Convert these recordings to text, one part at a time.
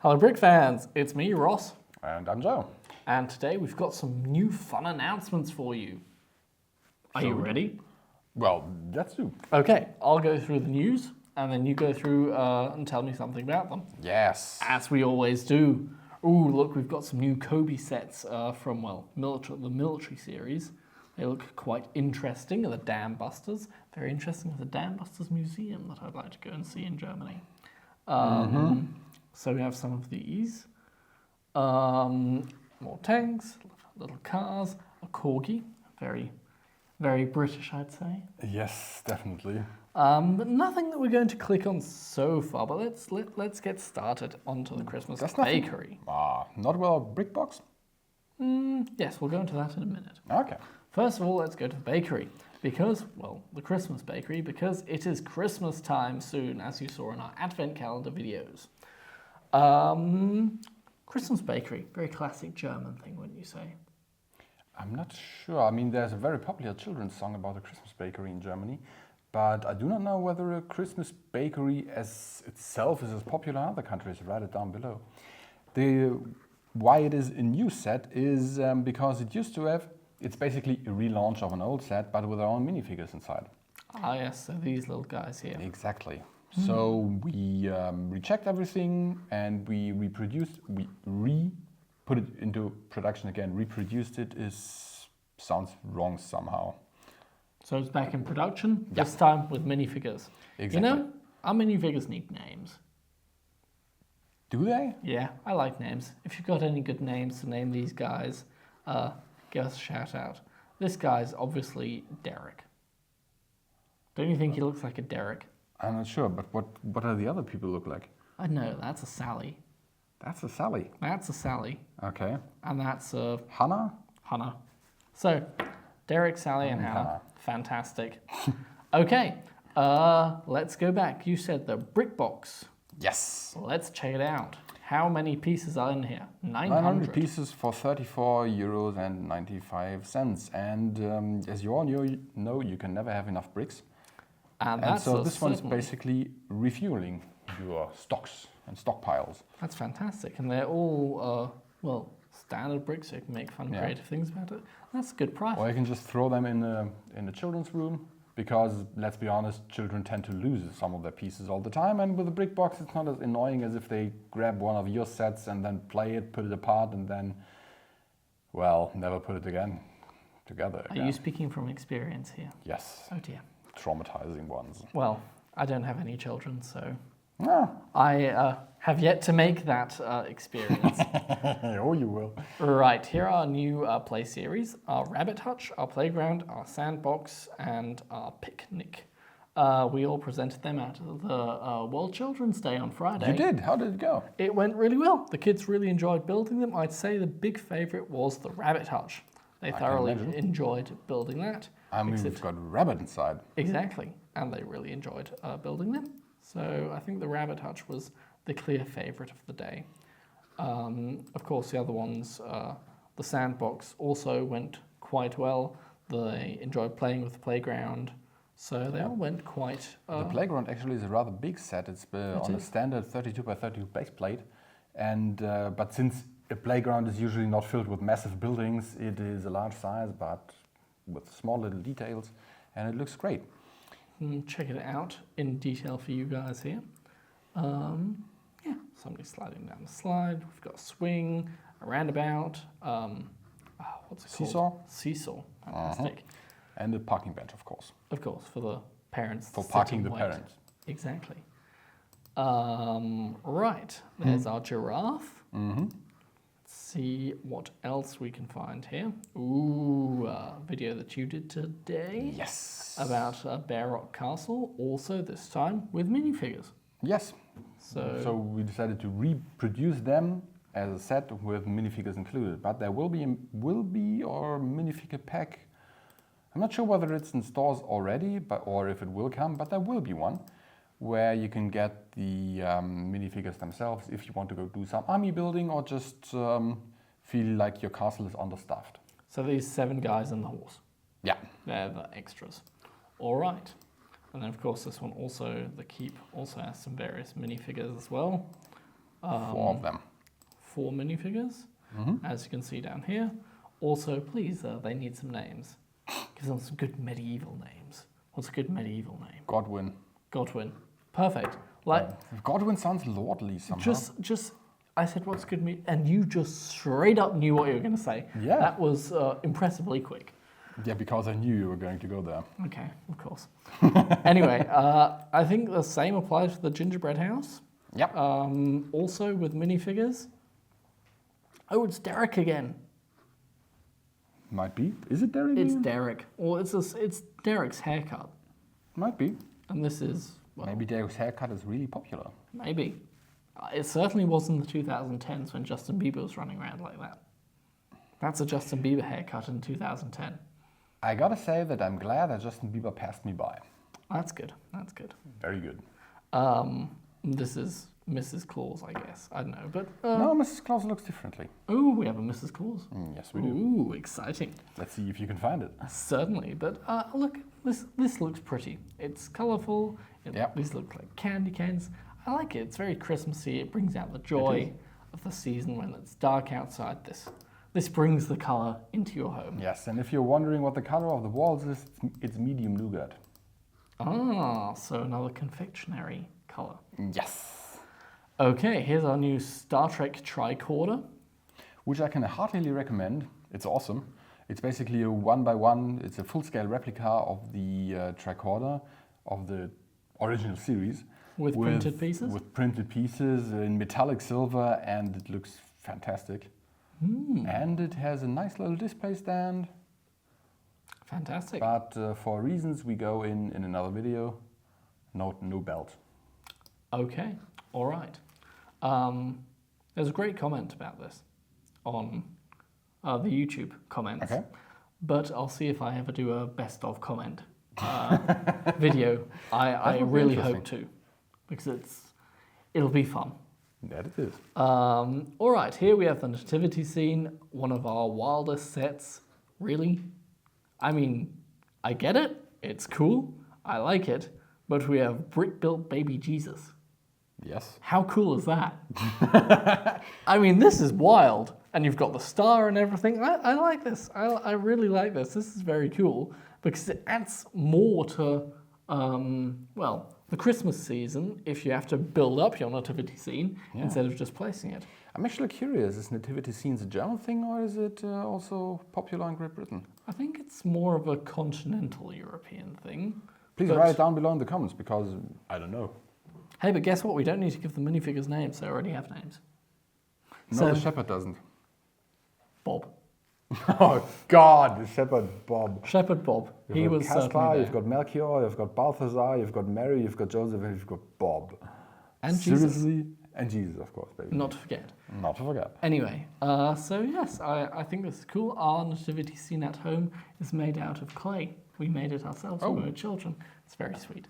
Hello Brick fans, it's me Ross. And I'm Joe. And today we've got some new fun announcements for you. Are you ready? Well, let's do. Okay, I'll go through the news and then you go through and tell me something about them. Yes. As we always do. Ooh, look, we've got some new Cobi sets from, the military series. They look quite interesting. The Dam Busters. Very interesting. There's a Dam Busters museum that I'd like to go and see in Germany. So we have some of these. More tanks, little cars, a corgi. Very, very British, I'd say. Yes, definitely. But nothing that we're going to click on so far. But let's get started onto the Christmas bakery. Not well, BlueBrixx? Yes, we'll go into that in a minute. Okay. First of all, let's go to the bakery. Because, well, the Christmas bakery, because it is Christmas time soon, as you saw in our advent calendar videos. Christmas bakery, very classic German thing, wouldn't you say? I'm not sure. I mean, there's a very popular children's song about a Christmas bakery in Germany, but I do not know whether a Christmas bakery as itself is as popular in other countries. Write it down below. Why it is a new set is because it used to have, it's basically a relaunch of an old set, but with our own minifigures inside. Ah, yes, so these little guys here. Exactly. So we rechecked everything and we reproduced, put it into production again. Reproduced it sounds wrong somehow. So it's back in production, this time with minifigures. Exactly. You know, our minifigures need names. Do they? Yeah, I like names. If you've got any good names to name these guys, give us a shout out. This guy's obviously Derek. Don't you think he looks like a Derek? I'm not sure, but what do the other people look like? I know, that's a Sally. That's a Sally. That's a Sally. Okay. And that's a Hannah? Hannah. So, Derek, Sally, and Hannah. Fantastic. Okay, let's go back. You said the brick box. Yes. Let's check it out. How many pieces are in here? 900 pieces for 34 euros and 95 cents. And as you all know, you can never have enough bricks. And so this one is basically refueling your stocks and stockpiles. That's fantastic. And they're all, standard bricks, so you can make fun, creative things about it. That's a good price. Or you can just throw them in the children's room, because let's be honest, children tend to lose some of their pieces all the time. And with a brick box, it's not as annoying as if they grab one of your sets and then play it, put it apart, and then, well, never put it again together again. Are you speaking from experience here? Yes. Oh dear. Traumatizing ones. Well, I don't have any children, so No. I have yet to make that experience. Oh, you will. Right, here are our new play series, our rabbit hutch, our playground, our sandbox, and our picnic. We all presented them at the World Children's Day on Friday. You did? How did it go? It went really well. The kids really enjoyed building them. I'd say the big favorite was the rabbit hutch. They thoroughly enjoyed building that. I mean, we've got a rabbit inside. Exactly, and they really enjoyed building them. So I think the rabbit hutch was the clear favorite of the day. Of course, the other ones, the sandbox also went quite well. They enjoyed playing with the playground, so they all went quite... The playground actually is a rather big set. It's on a standard 32 by 32 base plate. And, but since a playground is usually not filled with massive buildings, it is a large size, but with small little details, and it looks great. Check it out in detail for you guys here. Somebody's sliding down the slide. We've got a swing, a roundabout. What's it called? Seesaw. Fantastic. And the parking bench, of course. Of course, for the parents. For parking the parents. Exactly. Right, there's our giraffe. Let's see what else we can find here. Ooh, a video that you did today. Yes. About Bear Rock Castle, also this time with minifigures. Yes. So we decided to reproduce them as a set with minifigures included. But there will be our minifigure pack. I'm not sure whether it's in stores already, or if it will come, but there will be one where you can get the minifigures themselves if you want to go do some army building or just feel like your castle is understaffed. So these 7 guys and the horse. Yeah. They're the extras. All right. And then of course this one also, the keep, also has some various minifigures as well. 4 of them. 4 minifigures, as you can see down here. Also, please, they need some names. Give them some good medieval names. What's a good medieval name? Godwin. Godwin. Perfect. Like Godwin sounds lordly somehow. just. I said, "What's good?" And you just straight up knew what you were going to say. Yeah. That was impressively quick. Yeah, because I knew you were going to go there. Okay, of course. Anyway, I think the same applies to the gingerbread house. Yep. Also with minifigures. Oh, it's Derek again. Might be. Is it Derek? It's again? Derek. Well, it's Derek's haircut. Might be. And this is, well, Maybe Derek's haircut is really popular. maybe. It certainly was in the 2010s when Justin Bieber was running around like that. That's a Justin Bieber haircut in 2010. I gotta say that I'm glad that Justin Bieber passed me by. That's good. That's good. Very good. This is Mrs. Claus, I guess. I don't know, but No, Mrs. Claus looks differently. oh, we have a Mrs. Claus. Yes, we do. Ooh, exciting. Let's see if you can find it. Certainly, but look, this looks pretty. It's colourful. Yep. These look like candy canes. I like it. It's very Christmassy. It brings out the joy of the season when it's dark outside. This brings the colour into your home. Yes, and if you're wondering what the color of the walls is, it's medium nougat. Ah, so another confectionery colour. Yes. Okay, here's our new Star Trek tricorder. Which I can heartily recommend. It's awesome. It's basically a 1x1, it's a full-scale replica of the tricorder of the original series. With printed pieces? With printed pieces in metallic silver, and it looks fantastic. And it has a nice little display stand. Fantastic. But for reasons we go in another video, no belt. Okay, all right. There's a great comment about this on the YouTube comments. Okay. But I'll see if I ever do a best of comment video. I would be really interesting. hope to, because it'll be fun. That it is. All right, here we have the nativity scene, one of our wildest sets. Really? I mean, I get it. It's cool. I like it. But we have brick-built baby Jesus. Yes. How cool is that? I mean, this is wild. And you've got the star and everything. I like this. I really like this. This is very cool because it adds more to, well, the Christmas season if you have to build up your nativity scene instead of just placing it. I'm actually curious, is nativity scenes a German thing or is it also popular in Great Britain? I think it's more of a continental European thing. Please write it down below in the comments because I don't know. Hey, but guess what? We don't need to give the minifigures names. They already have names. No, So- the shepherd doesn't. Bob. Oh God, the shepherd Bob. Shepherd Bob. He You've was got Caspar, certainly you've there. got Melchior, you've got Balthazar, you've got Mary, you've got Joseph, and you've got Bob. And Jesus. Seriously? And Jesus, of course, baby. Not to forget. Not to forget. Anyway, so yes, I think this is cool. Our nativity scene at home is made out of clay. We made it ourselves when we were children. It's very sweet.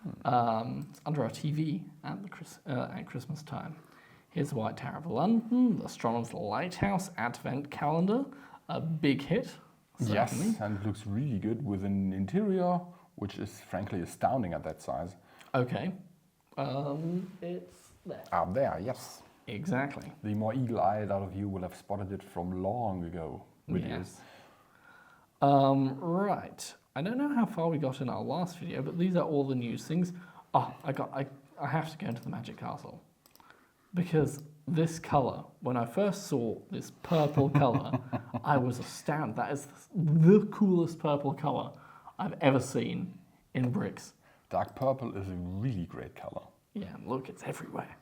It's under our TV at Christmas time. Here's the White Tower of London, the Astronomer's Lighthouse Advent Calendar, a big hit. Yes, Certainly. and it looks really good with an interior, which is frankly astounding at that size. Okay. It's there. Up there, yes. Exactly. The more eagle-eyed out of you will have spotted it from long ago. Videos. Yes. Right. I don't know how far we got in our last video, but these are all the news things. Oh, I have to go into the Magic Castle. Because this colour, when I first saw this purple colour, I was astounded. That is the coolest purple colour I've ever seen in bricks. Dark purple is a really great color. Yeah, and look, it's everywhere.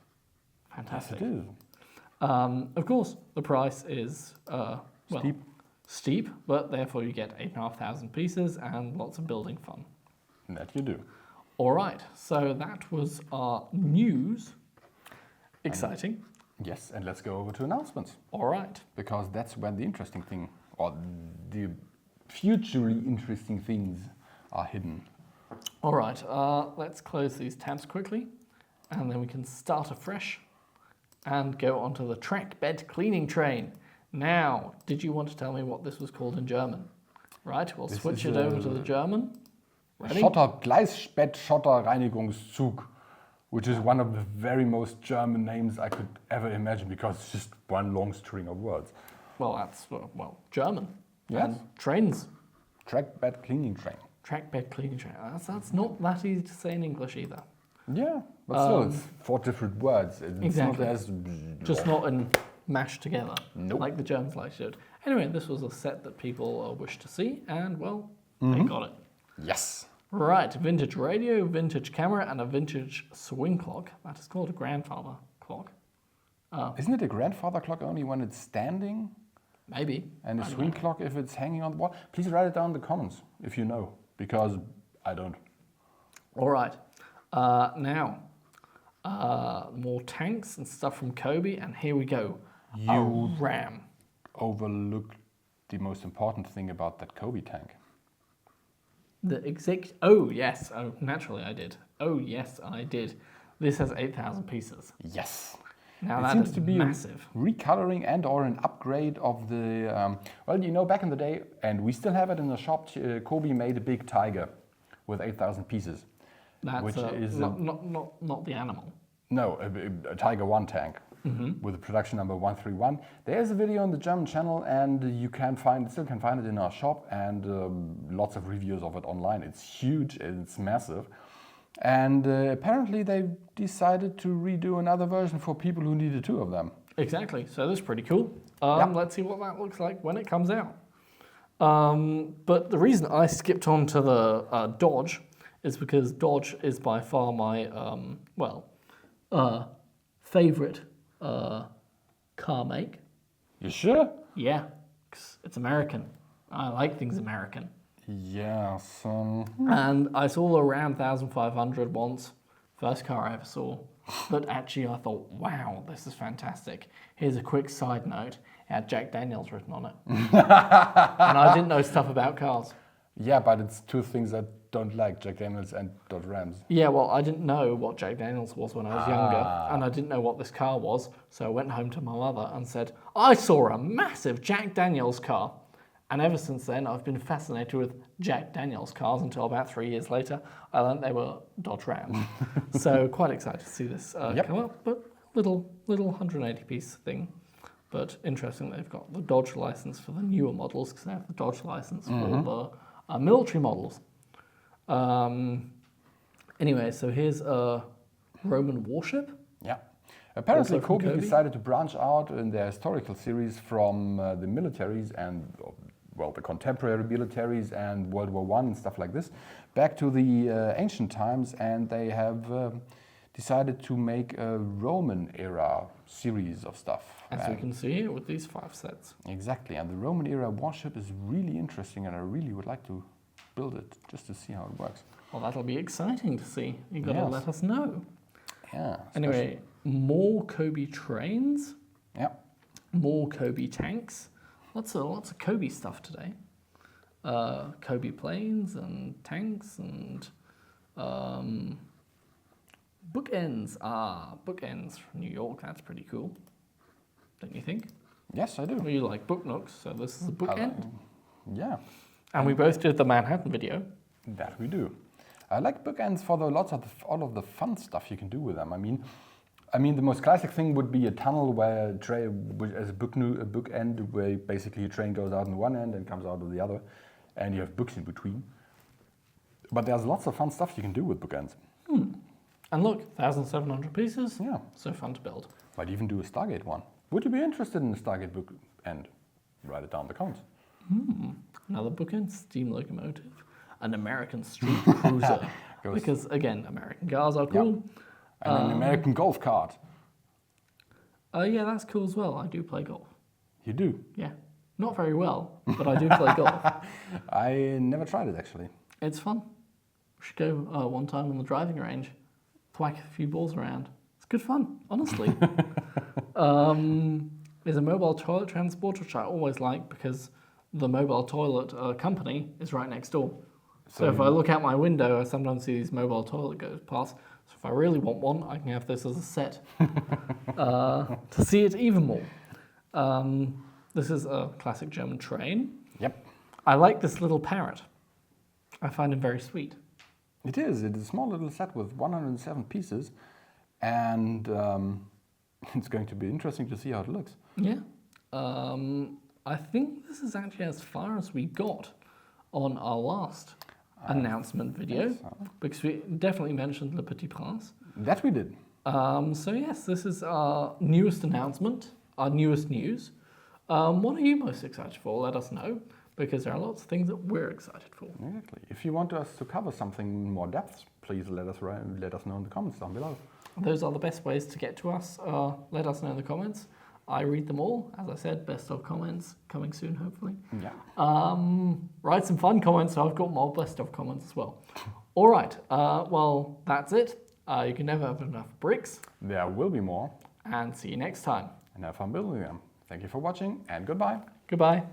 Fantastic. Yes, it is. Of course, the price is Steep. steep, but therefore you get 8,500 pieces and lots of building fun. That you do. All right, so that was our news. Exciting. Yes, and let's go over to announcements. All right. Because that's when the interesting thing, or the futurely interesting things are hidden. All right, let's close these tabs quickly, and then we can start afresh and go onto the track bed cleaning train. Now, did you want to tell me what this was called in German? Right, we'll This switch is it over to the German. Ready? Schotter, Gleisbett, Schotter, Reinigungszug. which is one of the very most German names I could ever imagine because it's just one long string of words. Well, that's, German. Yes. And trains. Trackbed cleaning train. Trackbed cleaning train. That's not that easy to say in English either. Yeah, but still, it's 4 different words. It's Exactly. not as... Just not in mashed together, Nope. like the Germans like to do. Anyway, this was a set that people wished to see, and, well, they got it. Yes. Right, vintage radio, vintage camera, and a vintage swing clock. That is called a grandfather clock. Isn't it a grandfather clock only when it's standing? Maybe. And a I don't swing know. clock if it's hanging on the wall? Please write it down in the comments if you know, because I don't. All right. Now, more tanks and stuff from Cobi, and here we go. A ram. Overlooked the most important thing about that Cobi tank. Oh, yes. Oh, naturally I did. Oh, yes, I did. This has 8,000 pieces. Yes. Now It that seems is to be massive. a recoloring and or an upgrade of the... well, you know, back in the day, and we still have it in the shop, Cobi made a big tiger with 8,000 pieces. That's which is not the animal. No, a Tiger 1 tank with the production number 131. There's a video on the German channel, and you still can find it in our shop, and lots of reviews of it online. It's huge, it's massive. And apparently they decided to redo another version for people who needed 2 of them. Exactly. So this is pretty cool. Yep. Let's see what that looks like when it comes out. But the reason I skipped on to the Dodge is because Dodge is by far my, favorite car make. You sure? Yeah, 'cause it's American. I like things American. Yes. And I saw the Ram 1500 once, first car I ever saw. But actually I thought, wow, this is fantastic. Here's a quick side note. It had Jack Daniels written on it. And I didn't know stuff about cars. Yeah, but it's 2 things I don't like, Jack Daniels and Dodge Rams. Yeah, well, I didn't know what Jack Daniels was when I was younger, and I didn't know what this car was, so I went home to my mother and said, I saw a massive Jack Daniels car. And ever since then, I've been fascinated with Jack Daniels cars until about 3 years later, I learned they were Dodge Rams. So quite excited to see this come up, but little 180-piece thing. But interesting, they've got the Dodge license for the newer models, because they have the Dodge license for the military models. Anyway, so here's a Roman warship. Yeah. Apparently, Also from Cobi Cobi. decided to branch out in their historical series from the militaries and, well, the contemporary militaries and World War I and stuff like this, back to the ancient times, and they have decided to make a Roman era series of stuff. As we can see here with these 5 sets. Exactly, and the Roman era warship is really interesting, and I really would like to build it just to see how it works. Well, that'll be exciting to see. You've got to Yes. let us know. Yeah. Anyway, more Cobi trains, Yeah. more Cobi tanks. Lots of Cobi stuff today. Cobi planes and tanks and bookends. Bookends from New York. That's pretty cool, don't you think? Yes, I do. Well, you like Booknooks, so this is a bookend. Yeah. And we both did the Manhattan video. That we do. I like bookends for all of the fun stuff you can do with them. I mean, the most classic thing would be a tunnel where as a bookend, where basically a train goes out on one end and comes out of the other, and you have books in between. But there's lots of fun stuff you can do with bookends. And look, 1,700 pieces. Yeah. So fun to build. Might even do a Stargate one. Would you be interested in a Stargate bookend? Write it down in the comments. Another bookend, steam locomotive, an American street cruiser. Because again, American cars are cool. And an American golf cart. Yeah, that's cool as well. I do play golf. You do? Yeah. Not very well, but I do play golf. I never tried it actually. It's fun. We should go one time on the driving range, thwack a few balls around. It's good fun, honestly. There's a mobile toilet transport, which I always like because the mobile toilet company is right next door. So if I look out my window, I sometimes see these mobile toilet goes past. So if I really want one, I can have this as a set to see it even more. This is a classic German train. Yep. I like this little parrot. I find him very sweet. It is. It's a small little set with 107 pieces. and it's going to be interesting to see how it looks. Yeah. I think this is actually as far as we got on our last announcement video, because we definitely mentioned Le Petit Prince. That we did. So yes, this is our newest announcement, our newest news. What are you most excited for? Let us know, because there are lots of things that we're excited for. Exactly. If you want us to cover something in more depth, please let us know in the comments down below. Those are the best ways to get to us. Let us know in the comments. I read them all. As I said, best of comments coming soon, hopefully. Yeah. Write some fun comments, so I've got more best of comments as well. All right. Well, that's it. You can never have enough bricks. There will be more. And see you next time. And have fun building them. Thank you for watching, and goodbye. Goodbye.